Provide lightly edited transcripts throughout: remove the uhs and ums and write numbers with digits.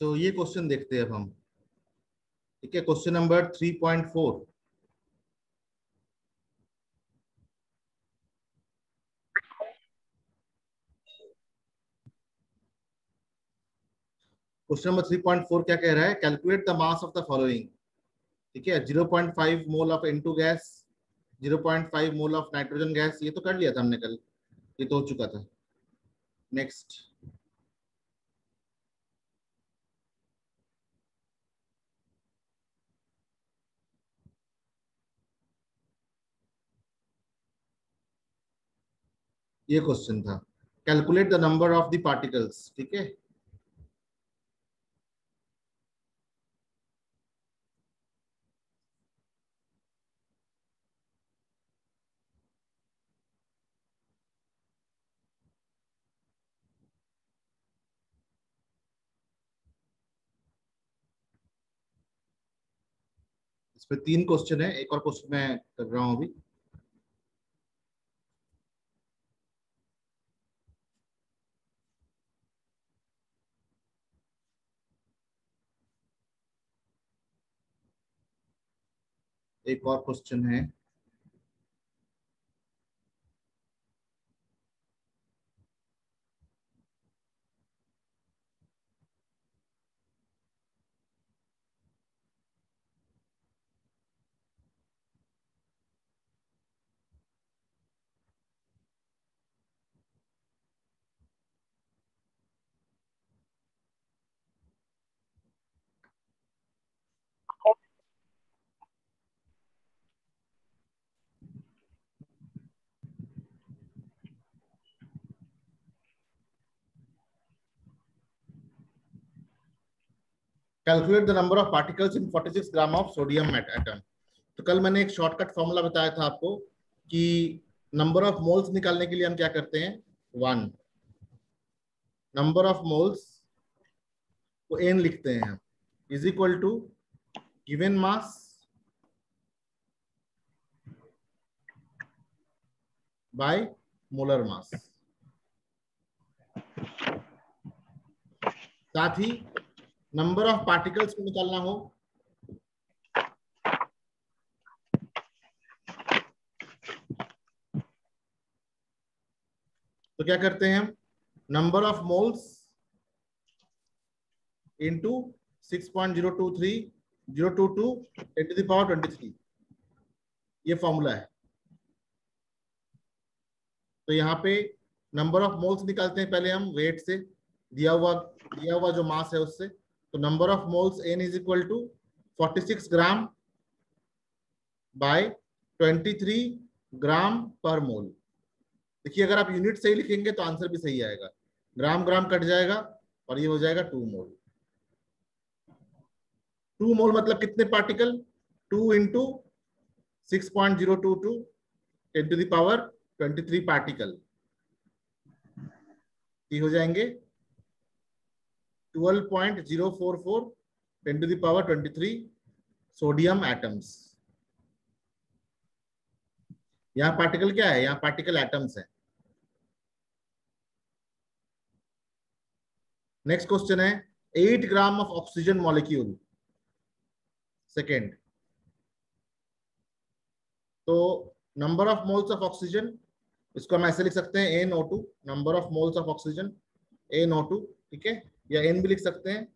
तो ये क्वेश्चन देखते हैं अब हम। ठीक है, क्वेश्चन नंबर 3.4। क्वेश्चन नंबर 3.4 क्या कह रहा है? Calculate the mass of the following. ठीक है, 0.5 mole of N2 gas, 0.5 mole of nitrogen gas, ये तो कर लिया था हमने कल, ये तो हो चुका था। नेक्स्ट, ये क्वेश्चन था, calculate the number of the particles. ठीक है, इसमें 3 क्वेश्चन है, एक और क्वेश्चन मैं कर रहा हूं अभी। एक और क्वेश्चन है, calculate the number of particles in 46 gram of sodium atom. तो कल मैंने एक शॉर्टकट फॉर्मूला बताया था आपको कि नंबर ऑफ मोल्स निकालने के लिए हम क्या करते हैं, 1 नंबर ऑफ मोल्स को n लिखते हैं हम, is equal to given mass by molar mass. साथ ही नंबर ऑफ पार्टिकल्स को निकालना हो तो क्या करते हैं हम, number of moles into 6.023022 10 to the power 23, ये फॉर्मूला है। तो यहाँ पे नंबर ऑफ मोल्स निकालते हैं पहले हम वेट से, दिया हुआ जो मास है उससे। तो number of moles n is equal to 46 gram by 23 gram per mole. देखिए, अगर आप यूनिट सही लिखेंगे तो आंसर भी सही आएगा, ग्राम ग्राम कट जाएगा और ये हो जाएगा 2 मोल। 2 मोल मतलब कितने particle, 2 into 6.022 10 to the power 23 particle, ये हो जाएंगे 12.044 10 to the power 23 sodium atoms. यहाँ पार्टिकल क्या है, यहाँ पार्टिकल एटम्स है। नेक्स्ट क्वेश्चन है 8 gram of oxygen molecule. Second, तो number of moles of oxygen, इसको हम ऐसे लिख सकते हैं NO2, number of moles of oxygen NO2। ठीक है, या N भी लिख सकते हैं,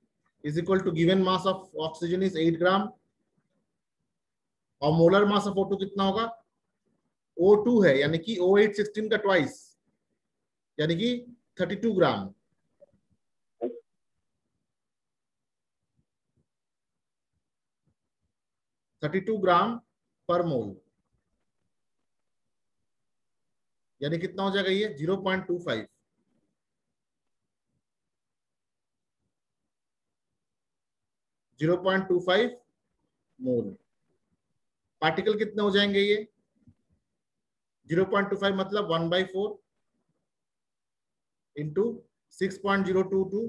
is equal to given mass of oxygen is 8 gram और मोलर मास ऑफ O2 कितना होगा, O2 है यानी कि O8 16 का ट्वाइस, यानी कि 32 ग्राम। थर्टी टू ग्राम पर मोल, यानी कितना हो जाएगा ये 0.25, 0.25 मोल। पार्टिकल कितने हो जाएंगे ये, 0.25 मतलब 1/4 इंटू 6.022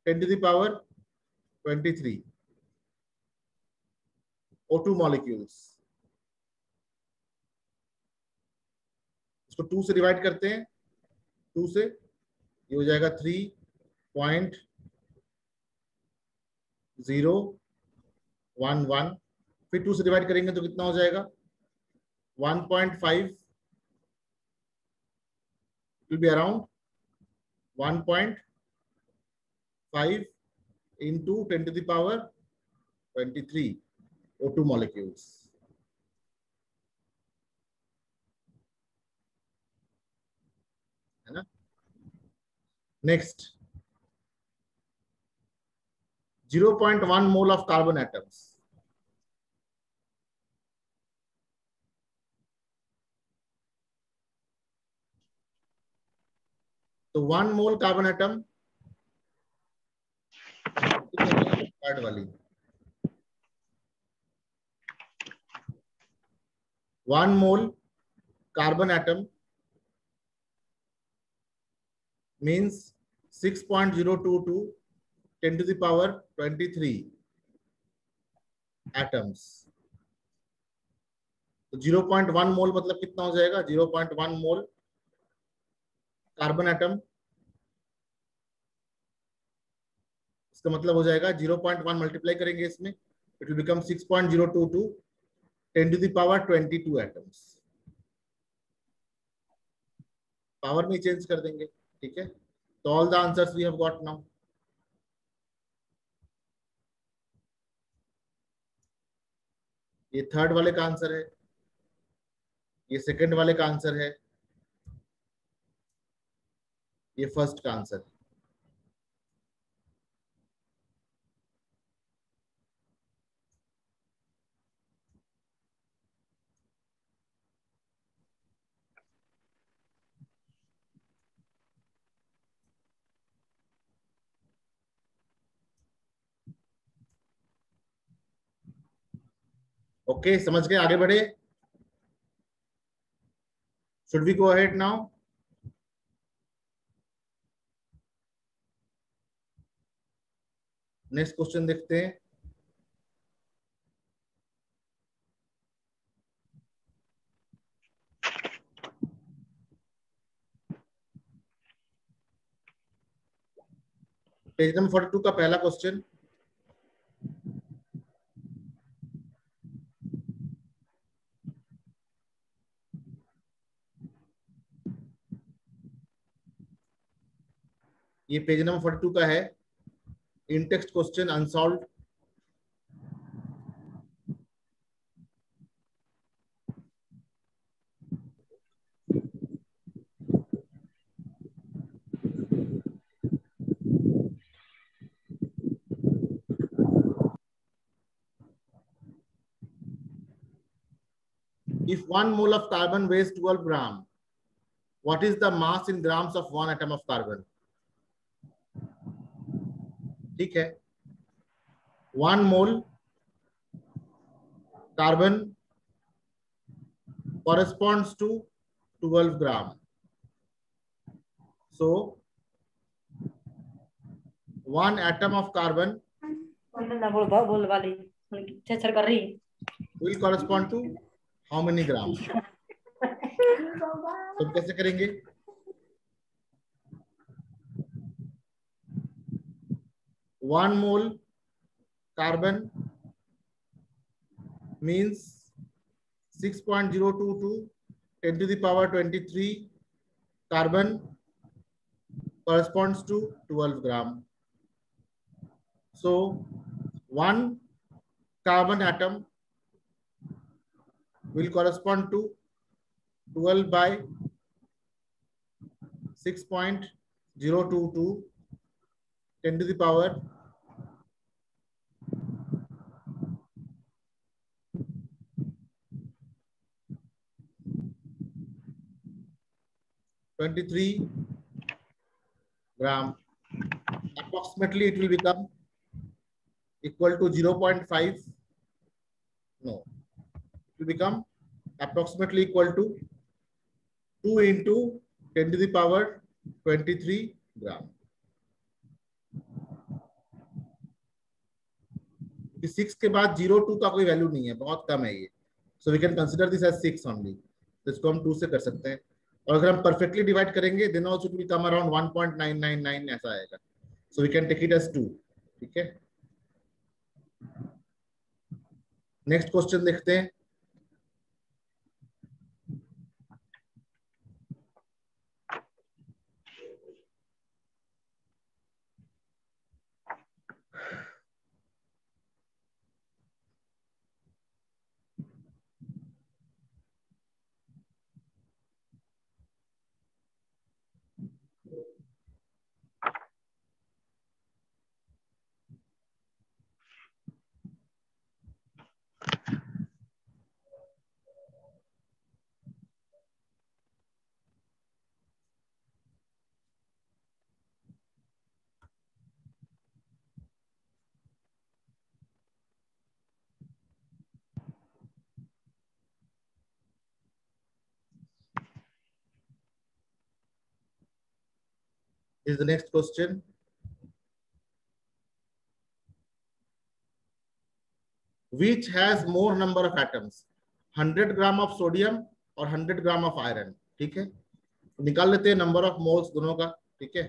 10⁻23 O2 मॉलिक्यूल्स। इसको 2 से डिवाइड करते हैं, 2 से ये हो जाएगा 3.011, फिर 2 से डिवाइड करेंगे तो कितना हो जाएगा 1.5, will be around 1.5 into 10⁻23 O2 molecules, है ना। Next 0.1 mole of carbon atoms. तो 1 मोल कार्बन एटम थर्ड वाली 1 mole carbon atom means 6.022 10⁻23 atoms. तो 0.1 मोल मतलब कितना हो जाएगा 0.1 मोल कार्बन एटम, इसका मतलब हो जाएगा 0.1 मल्टीप्लाई करेंगे इसमें, it will become 6.022 10⁻22 atoms. Power में चेंज कर देंगे, ठीक है। So all the answers we have got now. ये थर्ड वाले का आंसर है, ये सेकंड वाले का आंसर है, ये फर्स्ट का आंसर है। ओके, समझ गए, आगे बढ़े। Should we go ahead now? Next question देखते हैं। पेज नंबर 42 का पहला क्वेश्चन। ये पेज नंबर 42 का है, in text question unsolved. If 1 mole of carbon weighs 12 gram, what is the mass in grams of 1 atom of carbon? ठीक है, 1 mole carbon corresponds to 12 gram. So 1 atom of carbon will correspond to how many gram? तो कैसे करेंगे? One mole carbon means 6.022 10⁻23 carbon corresponds to 12 gram. So 1 carbon atom will correspond to 12 by 6.022 10⁻23 gram. Approximately it will become equal to 0.5. No, it will become approximately equal to 2 into 10⁻23 ग्राम। 6 के बाद 0.2 का कोई value नहीं है, बहुत कम है ये, so we can consider this as 6 only. तो इसको हम 2 से कर सकते हैं, और अगर हम परफेक्टली डिवाइड करेंगे then also it will come around 1.999 ऐसा आएगा, so we can take it as 2। ठीक है, नेक्स्ट क्वेश्चन देखते हैं। Is the next question. Which has more number of atoms, 100 gram of sodium और 100 ग्राम ऑफ आयरन? ठीक है, निकाल लेते हैं नंबर ऑफ मोल्स दोनों का। ठीक है,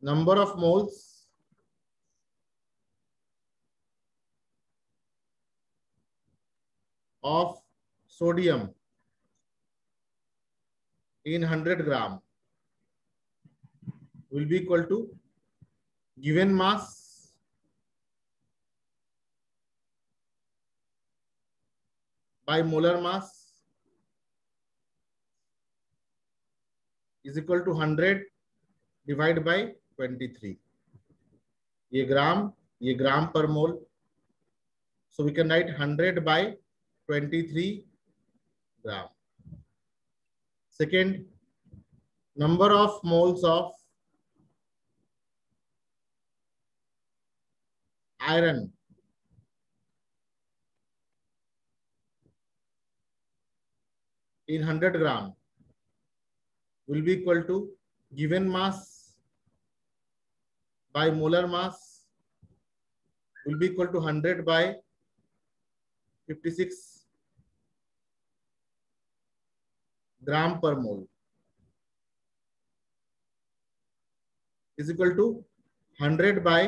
number of moles of sodium in 100 gram will be equal to given mass by molar mass is equal to 100 divided by 23. ये ग्राम per mole, so we can write 100 by 23 gram. Second, number of moles of iron in 100 gram will be equal to given mass by molar mass will be equal to 100 by 56 gram per mole is equal to 100 by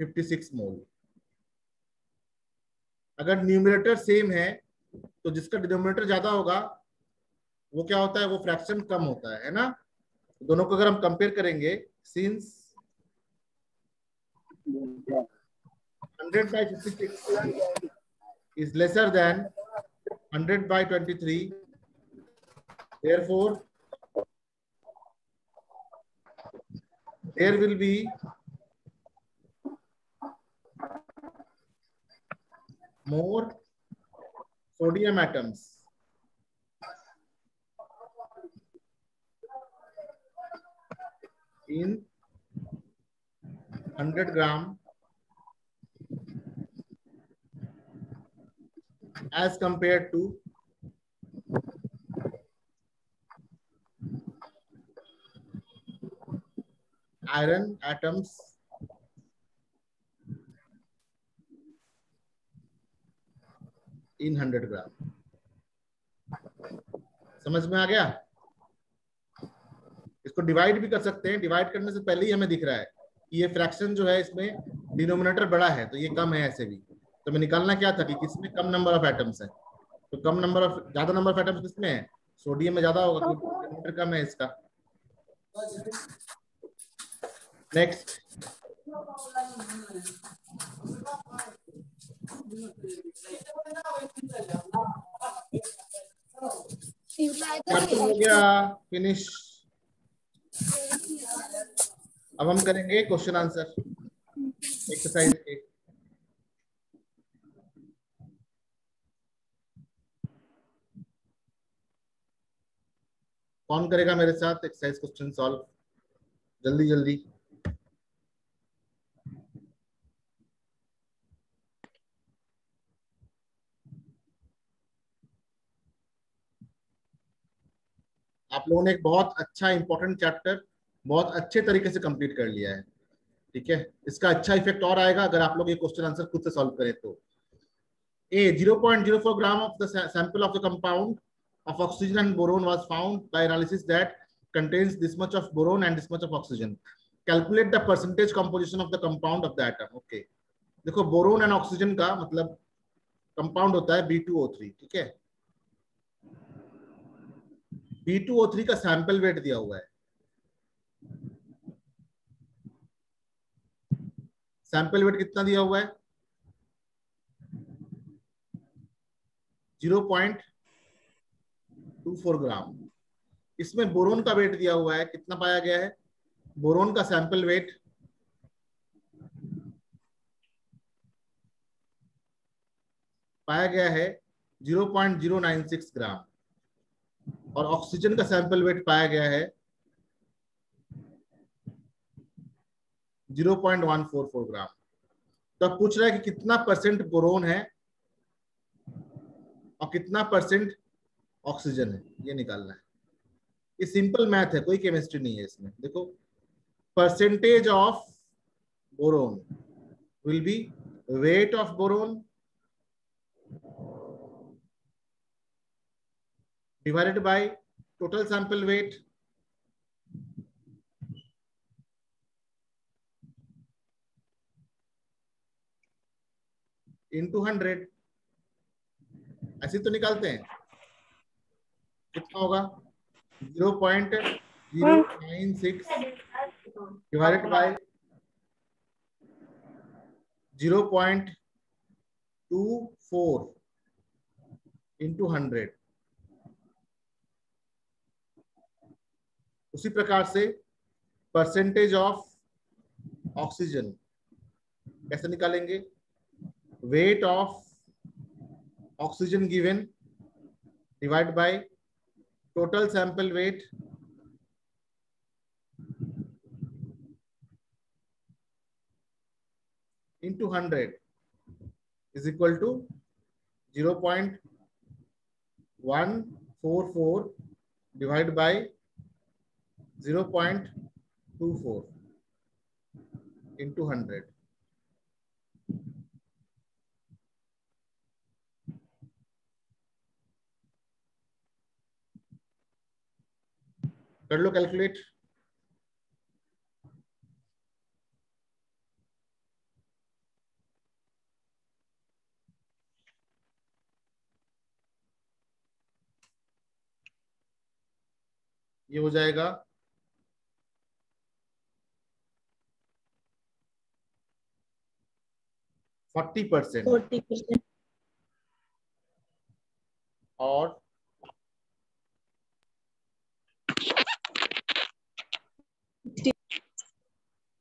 56 मोल। अगर numerator same है तो जिसका denominator ज्यादा होगा वो क्या होता है, वो फ्रैक्शन कम होता है ना। दोनों को अगर हम कंपेयर करेंगे, since 100 by 56 is lesser than 100 by 23, therefore there will be more sodium atoms in 100 gram as compared to iron atoms in 100 ग्राम। समझ में आ गया? इसको डिवाइड भी कर सकते हैं, डिवाइड करने से पहले ही हमें दिख रहा है कि ये फ्रैक्शन जो है इसमें डिनोमिनेटर बड़ा है तो ये कम है ऐसे भी। तो हमें निकालना क्या था कि किसमें कम नंबर ऑफ एटम्स है, तो कम नंबर ऑफ, ज्यादा नंबर ऑफ एटम्स किसमें है, सोडियम में ज्यादा होगा क्योंकि डिनोमिनेटर कम है इसका। नेक्स्ट, चैप्टर हो गया फिनिश। अब हम करेंगे क्वेश्चन आंसर एक्सरसाइज के। कौन करेगा मेरे साथ एक्सरसाइज क्वेश्चन सॉल्व, जल्दी जल्दी। आप लोगों ने एक बहुत अच्छा इंपॉर्टेंट चैप्टर बहुत अच्छे तरीके से कंप्लीट कर लिया है। ठीक है, इसका अच्छा इफेक्ट और आएगा अगर आप लोग ये क्वेश्चन आंसर खुद से सॉल्व करें तो। A 0.04 gram of the sample of the compound of oxygen and boron was found by analysis that contains this much of boron and this much of oxygen. Calculate the percentage composition of the compound of the atom. Okay. देखो boron and oxygen का मतलब compound होता है B2O3। ठीक है, B2O3 का sample wait दिया हुआ है। सैंपल वेट कितना दिया हुआ है? 0.24 ग्राम। इसमें बोरोन का वेट दिया हुआ है, कितना पाया गया है? बोरोन का सैंपल वेट पाया गया है 0.096 ग्राम और ऑक्सीजन का सैंपल वेट पाया गया है 0.144 ग्राम। तो अब पूछ रहा है कि कितना परसेंट बोरोन है और कितना परसेंट ऑक्सीजन है, ये निकालना है। ये सिंपल मैथ है, कोई केमिस्ट्री नहीं है इसमें। देखो, percentage of boron will be weight of boron divided by total sample weight into 100। ऐसे तो निकालते हैं। कितना होगा? 0.096 डिवाइडेड बाय 0.24 इंटू 100। उसी प्रकार से परसेंटेज ऑफ ऑक्सीजन कैसे निकालेंगे? Weight of oxygen given divide by total sample weight into 100 is equal to 0.144 divided by 0.24 into 100। कर लो कैलकुलेट। ये हो जाएगा 40% 40%। और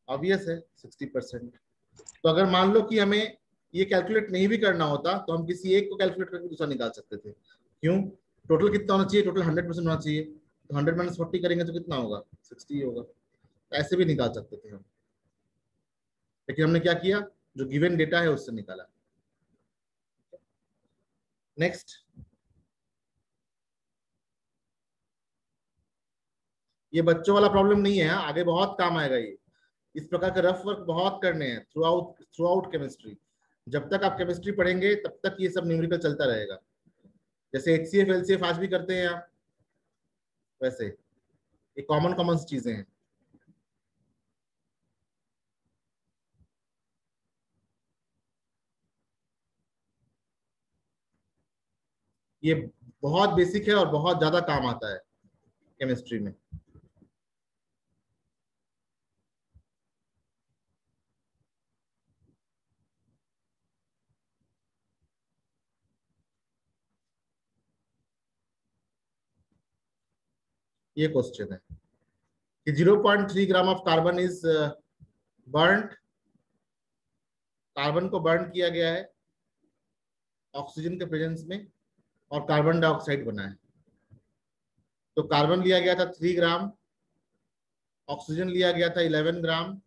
ऑब्वियस है 60%। तो अगर मान लो कि हमें ये कैलकुलेट नहीं भी करना होता तो हम किसी एक को कैलकुलेट करके दूसरा निकाल सकते थे। क्यों? टोटल कितना होना चाहिए? टोटल 100% होना चाहिए। तो 100 माइनस 40 करेंगे तो कितना होगा? 60 होगा। ऐसे भी निकाल सकते थे हम, लेकिन हमने क्या किया? जो गिवन डेटा है उससे निकाला। नेक्स्ट, ये बच्चों वाला प्रॉब्लम नहीं है, हाँ, आगे बहुत काम आएगा ये। इस प्रकार के रफ वर्क बहुत करने हैं थ्रू आउट केमिस्ट्री। जब तक आप केमिस्ट्री पढ़ेंगे तब तक ये सब न्यूमेरिकल चलता रहेगा। जैसे HCF LCF आज भी करते हैं आप, वैसे ये कॉमन कॉमन चीजें हैं। ये बहुत बेसिक है और बहुत ज्यादा काम आता है केमिस्ट्री में। ये क्वेश्चन है कि 0.3 ग्राम of carbon is burned. Carbon को बर्न किया गया है ऑक्सीजन के प्रेजेंस में और कार्बन डाइऑक्साइड बना है। तो कार्बन लिया गया था 3 ग्राम, ऑक्सीजन लिया गया था 11 ग्राम।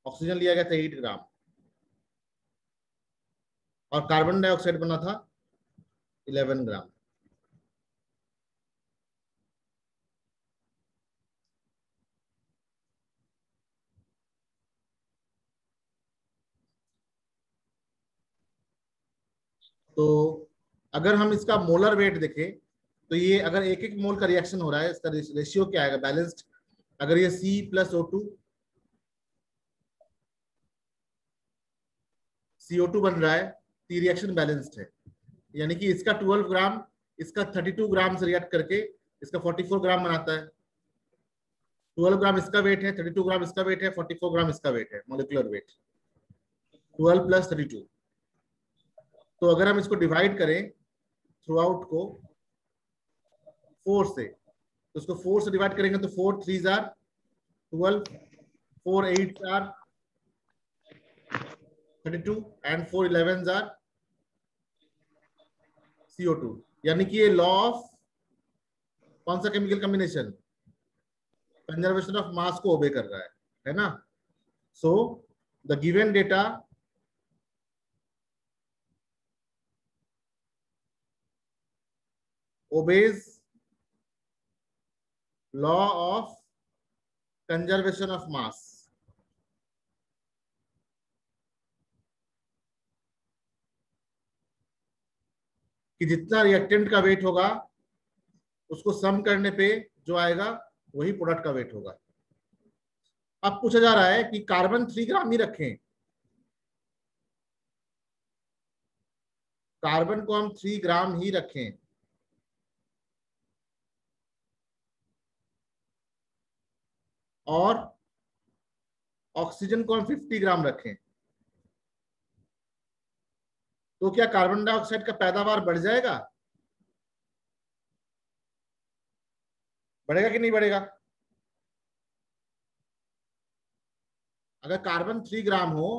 ऑक्सीजन लिया गया था 8 ग्राम और कार्बन डाइऑक्साइड बना था 11 ग्राम। तो अगर हम इसका मोलर वेट देखें तो ये अगर एक एक मोल का रिएक्शन हो रहा है, इसका रेशियो क्या आएगा बैलेंस्ड। अगर ये C+O2 CO2 बन रहा है तो रिएक्शन बैलेंस्ड है, यानी कि इसका 12 ग्राम इसका 32 ग्राम से रिएक्ट करके इसका 44 ग्राम बनाता है। 12 ग्राम इसका वेट है, 32 ग्राम इसका वेट है, 44 ग्राम इसका वेट है, मोलिकुलर वेट 12 + 32। तो अगर हम इसको डिवाइड करें थ्रू आउट को 4 से, तो उसको 4 से डिवाइड करेंगे तो 4 3s are 12, 4 8s are 32 and 4 11s are CO2। यानी कि ये लॉ ऑफ कौन सा chemical combination, conservation of mass को ओबे कर रहा है ना। So the given data obeys law of conservation of mass। कि जितना रिएक्टेंट का वेट होगा उसको सम करने पे जो आएगा वही प्रोडक्ट का वेट होगा। अब पूछा जा रहा है कि कार्बन 3 ग्राम ही रखें, कार्बन को हम 3 ग्राम ही रखें और ऑक्सीजन को हम 50 ग्राम रखें, तो क्या कार्बन डाइऑक्साइड का पैदावार बढ़ जाएगा, बढ़ेगा कि नहीं बढ़ेगा। अगर कार्बन 3 ग्राम हो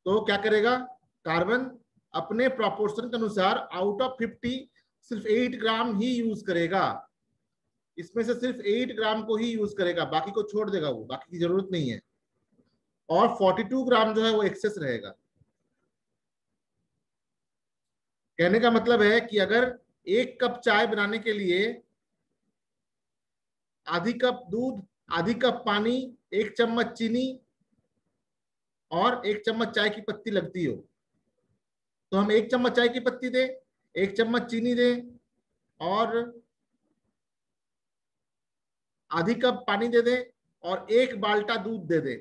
तो क्या करेगा, कार्बन अपने प्रोपोर्शन के अनुसार आउट ऑफ 50 सिर्फ 8 ग्राम ही यूज करेगा, इसमें से सिर्फ 8 ग्राम को ही यूज करेगा, बाकी को छोड़ देगा, वो बाकी की जरूरत नहीं है। और 42 ग्राम जो है वो एक्सेस रहेगा। कहने का मतलब है कि अगर 1 कप चाय बनाने के लिए आधी कप दूध, आधी कप पानी, 1 चम्मच चीनी और 1 चम्मच चाय की पत्ती लगती हो, तो हम 1 चम्मच चाय की पत्ती दें, 1 चम्मच चीनी दें और आधी कप पानी दे दें और 1 बाल्टा दूध दे दें,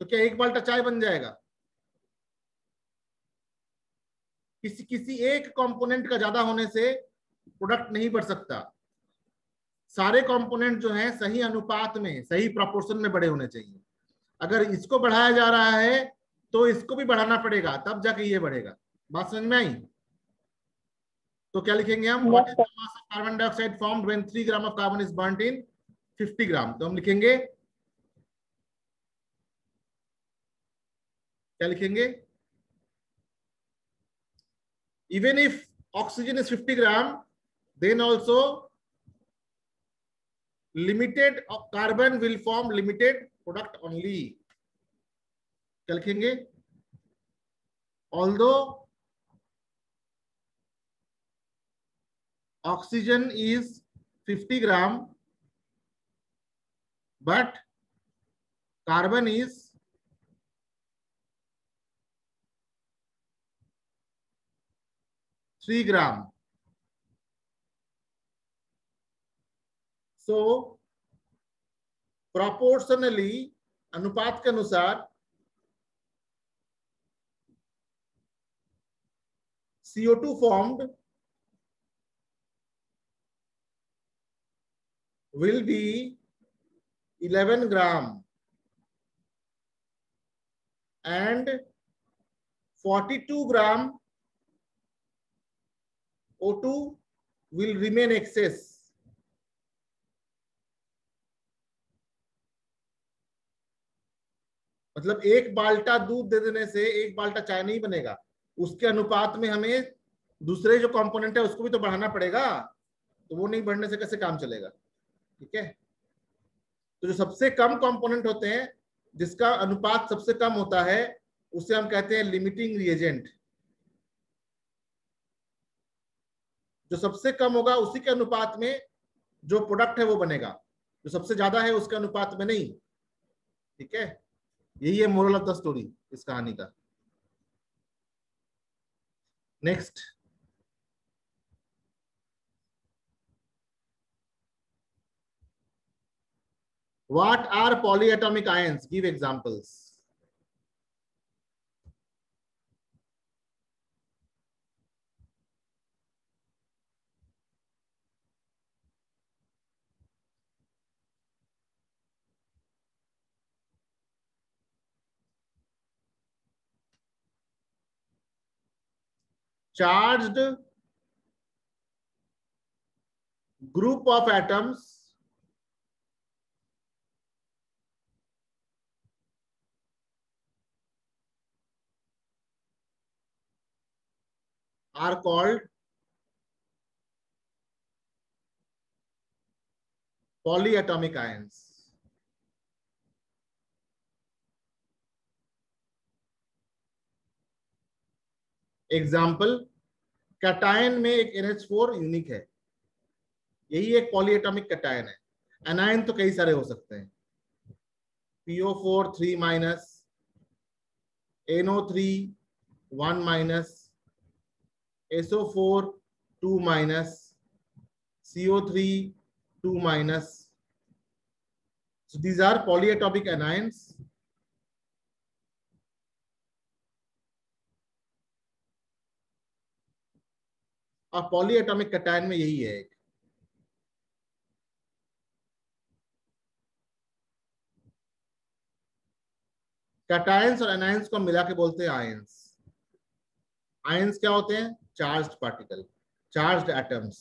तो क्या 1 बाल्टा चाय बन जाएगा। किसी किसी एक कंपोनेंट का ज्यादा होने से प्रोडक्ट नहीं बढ़ सकता, सारे कंपोनेंट जो हैं सही अनुपात में सही प्रोपोर्शन में बड़े होने चाहिए। अगर इसको बढ़ाया जा रहा है तो इसको भी बढ़ाना पड़ेगा, तब जाके ये बढ़ेगा। बात समझ में आई। तो क्या लिखेंगे हम, what is the mass of carbon dioxide formed when 3 gram of carbon is burned in 50 gram. तो हम लिखेंगे, क्या लिखेंगे, even if oxygen is 50 gram then also limited carbon will form limited product only। क्या लिखेंगे, although oxygen is 50 gram but carbon is 3 gram। So proportionally अनुपात के अनुसार CO2 formed will be 11 gram and 42 gram O2 will remain excess। मतलब 1 बाल्टा दूध दे देने से 1 बाल्टा चाय नहीं बनेगा, उसके अनुपात में हमें दूसरे जो कंपोनेंट है उसको भी तो बढ़ाना पड़ेगा, तो वो नहीं बढ़ने से कैसे काम चलेगा। ठीक है, तो जो सबसे कम कंपोनेंट होते हैं, जिसका अनुपात सबसे कम होता है, उसे हम कहते हैं लिमिटिंग रिएजेंट। जो सबसे कम होगा उसी के अनुपात में जो प्रोडक्ट है वो बनेगा, जो सबसे ज्यादा है उसके अनुपात में नहीं। ठीक है, यही है मोरल ऑफ द स्टोरी इस कहानी का। Next, what are polyatomic ions, give examples. Charged group of atoms are called polyatomic ions. Example, cation में एक NH4 यूनिक है, यही एक पॉलीएटॉमिक कैटायन है। एनायन तो कई सारे हो सकते हैं, PO4 3 minus, NO3 1 minus, SO4 2 minus, CO3 2 minus. So these are polyatomic anions. और पॉलीएटॉमिक कैटायन में यही है एक। कैटायंस और एनायंस को मिला के बोलते हैं आयंस। आयंस क्या होते हैं? Charged particle, charged atoms.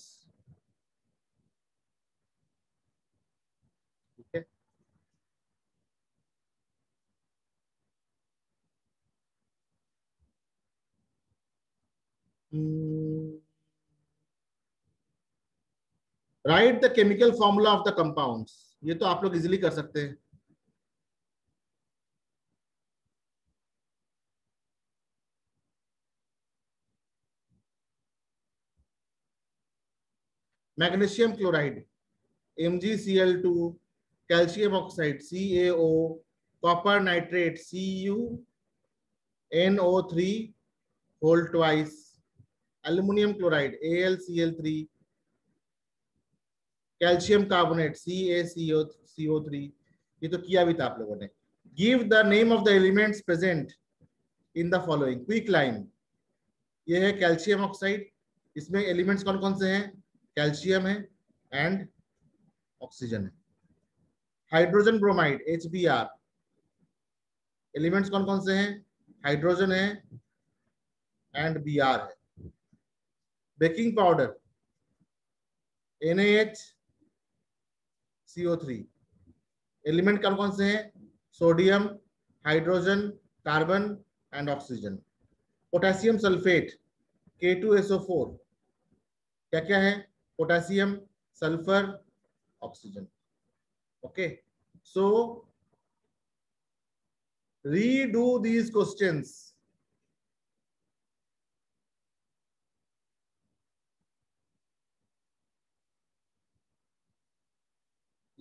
ठीक है, write the chemical formula of the compounds, ये तो आप लोग इजिली कर सकते हैं। Magnesium chloride MgCl2, calcium oxide CaO, copper nitrate CuNO3 whole twice, aluminium chloride AlCl3, calcium carbonate CaCO3। ये तो किया भी था आप लोगों ने। Give the name of the elements present in the following, quick line. ये है कैल्शियम ऑक्साइड, इसमें एलिमेंट्स कौन कौन से हैं? कैल्शियम है एंड ऑक्सीजन है। हाइड्रोजन ब्रोमाइड HBr, एलिमेंट्स कौन कौन से हैं? हाइड्रोजन है एंड Br है। बेकिंग पाउडर NaHCO3, एलिमेंट कौन कौन से हैं? Sodium, hydrogen, carbon and oxygen. Potassium sulphate K2SO4, क्या क्या है? Potassium, sulphur, oxygen. Okay, so redo these questions.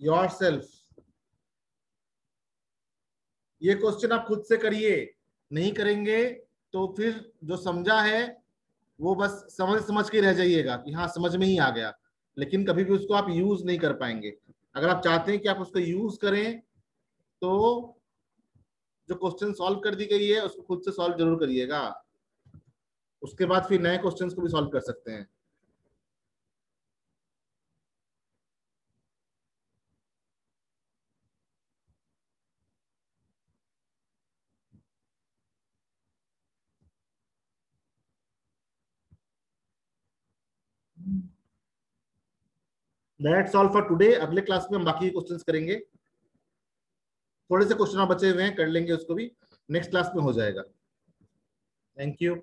Yourself. ये क्वेश्चन आप खुद से करिए, नहीं करेंगे तो फिर जो समझा है वो बस समझ समझ के रह जाइएगा कि हाँ समझ में ही आ गया, लेकिन कभी भी उसको आप यूज नहीं कर पाएंगे। अगर आप चाहते हैं कि आप उसको यूज करें तो जो क्वेश्चन सॉल्व कर दी गई है उसको खुद से सॉल्व जरूर करिएगा, उसके बाद फिर नए क्वेश्चंस को भी सॉल्व कर सकते हैं। That's all for today. अगले क्लास में हम बाकी क्वेश्चंस करेंगे। थोड़े से क्वेश्चन और बचे हुए हैं, कर लेंगे उसको भी, नेक्स्ट क्लास में हो जाएगा। Thank you.